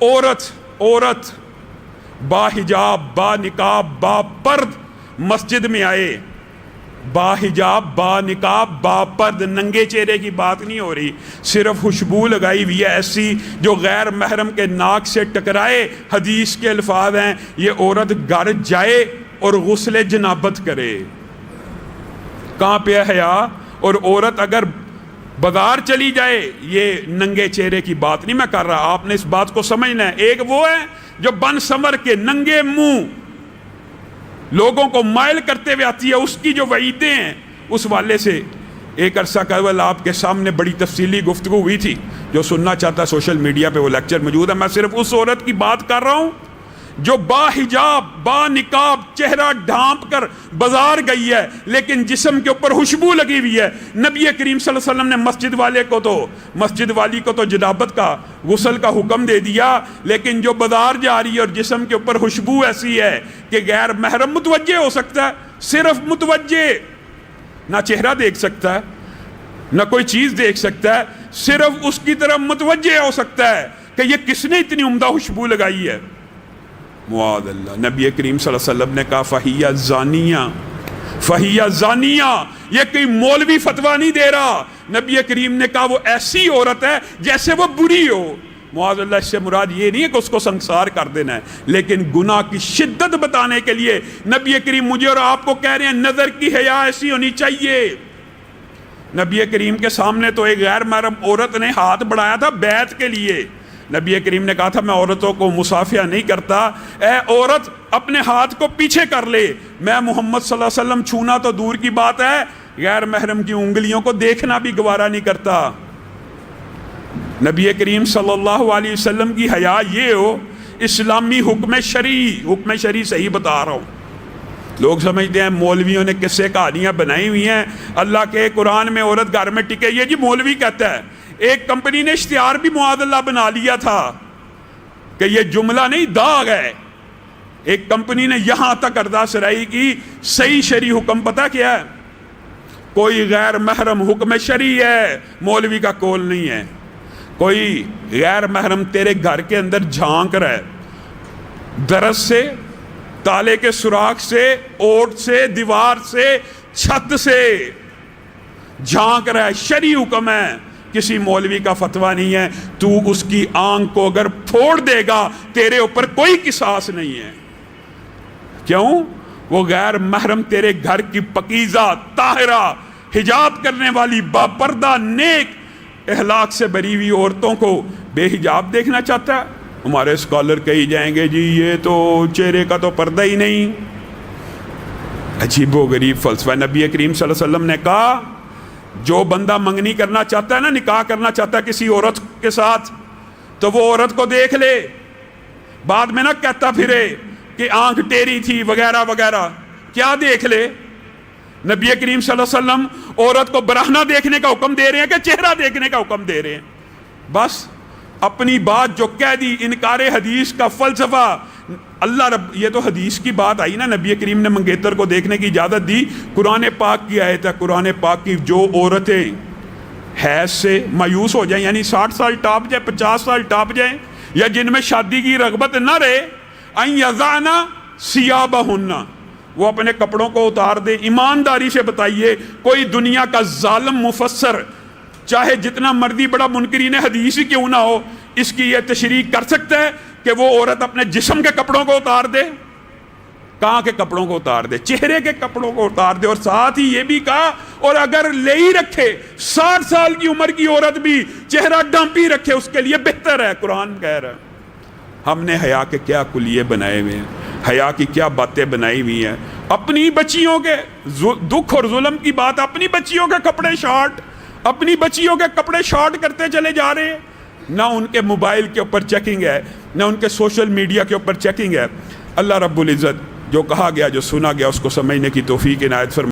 عورت باحجاب با نقاب با پرد مسجد میں آئے، باحجاب با نقاب با پرد، ننگے چہرے کی بات نہیں ہو رہی، صرف خوشبو لگائی ہوئی ہے ایسی جو غیر محرم کے ناک سے ٹکرائے، حدیث کے الفاظ ہیں یہ عورت گھر جائے اور غسل جنابت کرے۔ کہاں پہ ہے حیا؟ اور عورت اگر بازار چلی جائے، یہ ننگے چہرے کی بات نہیں میں کر رہا، آپ نے اس بات کو سمجھنا ہے۔ ایک وہ ہے جو بن سمر کے ننگے منہ لوگوں کو مائل کرتے ہوئے آتی ہے، اس کی جو وعیدیں ہیں اس والے سے ایک عرصہ قبل آپ کے سامنے بڑی تفصیلی گفتگو ہوئی تھی۔ جو سننا چاہتا ہے سوشل میڈیا پہ وہ لیکچر موجود ہے۔ میں صرف اس عورت کی بات کر رہا ہوں جو با حجاب با نقاب چہرہ ڈھانپ کر بازار گئی ہے لیکن جسم کے اوپر خوشبو لگی ہوئی ہے۔ نبی کریم صلی اللہ علیہ وسلم نے مسجد والی کو تو جنابت کا غسل کا حکم دے دیا، لیکن جو بازار جا رہی ہے اور جسم کے اوپر خوشبو ایسی ہے کہ غیر محرم متوجہ ہو سکتا ہے، صرف متوجہ، نہ چہرہ دیکھ سکتا ہے نہ کوئی چیز دیکھ سکتا ہے، صرف اس کی طرف متوجہ ہو سکتا ہے کہ یہ کس نے اتنی عمدہ خوشبو لگائی ہے۔ معاذ اللہ، نبی کریم صلی اللہ علیہ وسلم نے کہا فہیہ زانیہ، یہ کوئی مولوی فتویٰ نہیں دے رہا، نبی کریم نے کہا وہ ایسی عورت ہے جیسے وہ بری ہو۔ معاذ اللہ، اس سے مراد یہ نہیں ہے کہ اس کو سنسار کر دینا ہے، لیکن گناہ کی شدت بتانے کے لیے نبی کریم مجھے اور آپ کو کہہ رہے ہیں نظر کی حیا ایسی ہونی چاہیے۔ نبی کریم کے سامنے تو ایک غیر محرم عورت نے ہاتھ بڑھایا تھا بیعت کے لیے، نبی کریم نے کہا تھا میں عورتوں کو مصافحہ نہیں کرتا، اے عورت اپنے ہاتھ کو پیچھے کر لے، میں محمد صلی اللہ علیہ وسلم چھونا تو دور کی بات ہے، غیر محرم کی انگلیوں کو دیکھنا بھی گوارا نہیں کرتا۔ نبی کریم صلی اللہ علیہ وسلم کی حیا یہ ہو، اسلامی حکم شرعی صحیح بتا رہا ہوں۔ لوگ سمجھتے ہیں مولویوں نے قصے کہانیاں بنائی ہوئی ہیں، اللہ کے قرآن میں عورت گھر میں ٹکے، یہ جی مولوی کہتا ہے۔ ایک کمپنی نے اشتہار بھی معاذ اللہ بنا لیا تھا کہ یہ جملہ نہیں داغ ہے، ایک کمپنی نے یہاں تک ارداز سرائی کی، صحیح شرعی حکم پتہ کیا ہے؟ کوئی غیر محرم حکم شرعی ہے، مولوی کا قول نہیں ہے۔ کوئی غیر محرم تیرے گھر کے اندر جھانک رہا ہے، درز سے، تالے کے سوراخ سے، اوٹ سے، دیوار سے، چھت سے جھانک رہا ہے، شرعی حکم ہے، کسی مولوی کا فتویٰ نہیں ہے۔ تو اس کی آنکھ کو اگر پھوڑ دے گا تیرے اوپر کوئی قصاص نہیں ہے۔ کیوں؟ وہ غیر محرم تیرے گھر کی پکیزہ طاہرہ حجاب کرنے والی باپردہ نیک اخلاق سے بری ہوئی عورتوں کو بے حجاب دیکھنا چاہتا ہے۔ ہمارے اسکالر کہی جائیں گے جی یہ تو چہرے کا تو پردہ ہی نہیں۔ عجیب و غریب فلسفہ۔ نبی کریم صلی اللہ علیہ وسلم نے کہا جو بندہ منگنی کرنا چاہتا ہے نا، نکاح کرنا چاہتا ہے کسی عورت کے ساتھ، تو وہ عورت کو دیکھ لے، بعد میں نہ کہتا پھرے کہ آنکھ ٹیری تھی وغیرہ وغیرہ۔ کیا دیکھ لے؟ نبی کریم صلی اللہ علیہ وسلم عورت کو برہنہ دیکھنے کا حکم دے رہے ہیں کہ چہرہ دیکھنے کا حکم دے رہے ہیں؟ بس اپنی بات جو کہہ دی، انکار حدیث کا فلسفہ۔ اللہ رب، یہ تو حدیث کی بات آئی نا، نبی کریم نے منگیتر کو دیکھنے کی اجازت دی، قرآن پاک کی آیت ہے، قرآن پاک کی جو عورتیں حیض سے مایوس ہو جائیں، یعنی 60 سال ٹاپ جائیں، 50 سال ٹاپ جائیں، یا جن میں شادی کی رغبت نہ رہے، ان یضعن ثیابہن، وہ اپنے کپڑوں کو اتار دیں۔ ایمانداری سے بتائیے، کوئی دنیا کا ظالم مفسر چاہے جتنا مرضی بڑا منکرین حدیث ہی کیوں نہ ہو، اس کی یہ تشریح کر سکتا ہے کہ وہ عورت اپنے جسم کے کپڑوں کو اتار دے؟ کہاں کے کپڑوں کو اتار دے؟ چہرے کے کپڑوں کو اتار دے۔ اور ساتھ ہی یہ بھی کہا اور اگر لے ہی رکھے 60 سال کی عمر کی عورت بھی چہرہ ڈانپی رکھے اس کے لیے بہتر ہے۔ قرآن کہہ رہا ہے۔ ہم نے حیا کے کیا کلیے بنائے ہوئے ہیں، حیا کی کیا باتیں بنائی ہوئی ہیں۔ اپنی بچیوں کے دکھ اور ظلم کی بات، اپنی بچیوں کے کپڑے شارٹ، اپنی بچیوں کے کپڑے شارٹ کرتے چلے جا رہے ہیں۔ نہ ان کے موبائل کے اوپر چیکنگ ہے، نہ ان کے سوشل میڈیا کے اوپر چیکنگ ہے۔ اللہ رب العزت جو کہا گیا جو سنا گیا اس کو سمجھنے کی توفیق عنایت فرمائے۔